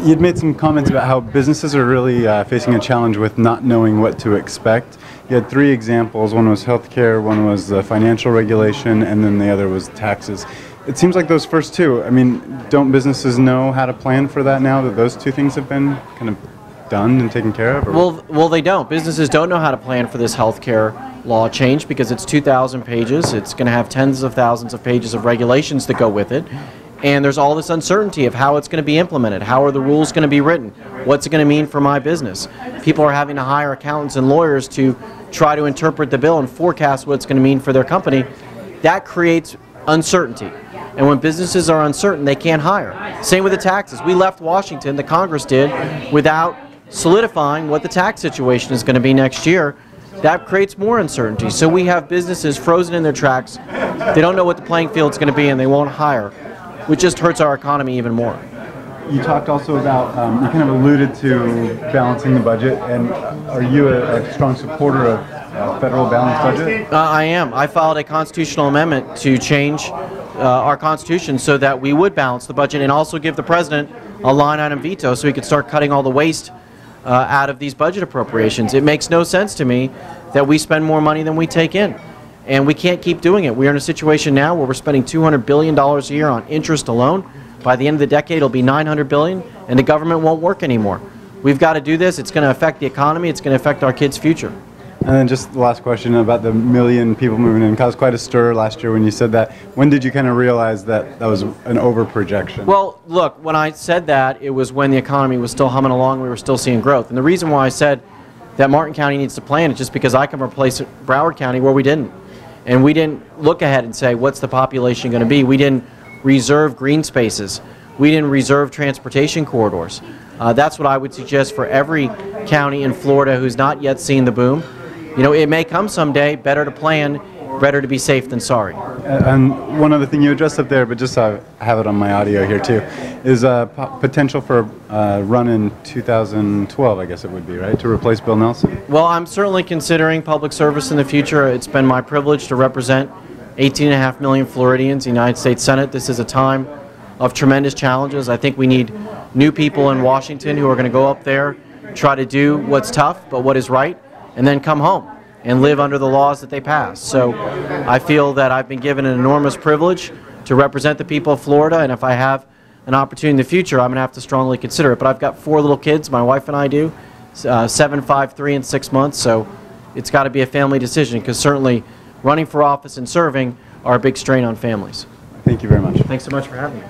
You'd made some comments about how businesses are really facing a challenge with not knowing what to expect. You had three examples. One was healthcare, one was financial regulation, and then the other was taxes. It seems like those first two, I mean, don't businesses know how to plan for that now that those two things have been kind of done and taken care of? Well, they don't. Businesses don't know how to plan for this healthcare law change because it's 2,000 pages. It's going to have tens of thousands of pages of regulations that go with it. And there's all this uncertainty of how it's going to be implemented. How are the rules going to be written? What's it going to mean for my business? People are having to hire accountants and lawyers to try to interpret the bill and forecast what it's going to mean for their company. That creates uncertainty. And when businesses are uncertain, they can't hire. Same with the taxes. We left Washington, the Congress did, without solidifying what the tax situation is going to be next year. That creates more uncertainty. So we have businesses frozen in their tracks. They don't know what the playing field is going to be and they won't hire, which just hurts our economy even more. You talked also about, you kind of alluded to balancing the budget, and are you a strong supporter of a federal balanced budget? I am. I filed a constitutional amendment to change our Constitution so that we would balance the budget and also give the President a line item veto so he could start cutting all the waste out of these budget appropriations. It makes no sense to me that we spend more money than we take in. And we can't keep doing it. We are in a situation now where we're spending $200 billion a year on interest alone. By the end of the decade, it'll be $900 billion, and the government won't work anymore. We've got to do this. It's going to affect the economy. It's going to affect our kids' future. And then just the last question about the 1 million people moving in. It caused quite a stir last year when you said that. When did you kind of realize that that was an over-projection? Well, look, when I said that, it was when the economy was still humming along. We were still seeing growth. And the reason why I said that Martin County needs to plan is just because I can replace Broward County where we didn't. And we didn't look ahead and say, what's the population going to be? We didn't reserve green spaces. We didn't reserve transportation corridors. That's what I would suggest for every county in Florida who's not yet seen the boom. You know, it may come someday. Better to plan, better to be safe than sorry. And one other thing you addressed up there, but just so I have it on my audio here too, is potential for a run in 2012, I guess it would be, right, to replace Bill Nelson? Well, I'm certainly considering public service in the future. It's been my privilege to represent 18.5 million Floridians in the United States Senate. This is a time of tremendous challenges. I think we need new people in Washington who are going to go up there, try to do what's tough but what is right, and then come home and live under the laws that they pass. So I feel that I've been given an enormous privilege to represent the people of Florida, and if I have an opportunity in the future, I'm going to have to strongly consider it. But I've got 4 little kids, my wife and I do, 7, 5, 3, and 6 months, so it's got to be a family decision, because certainly running for office and serving are a big strain on families. Thank you very much. Thanks so much for having me.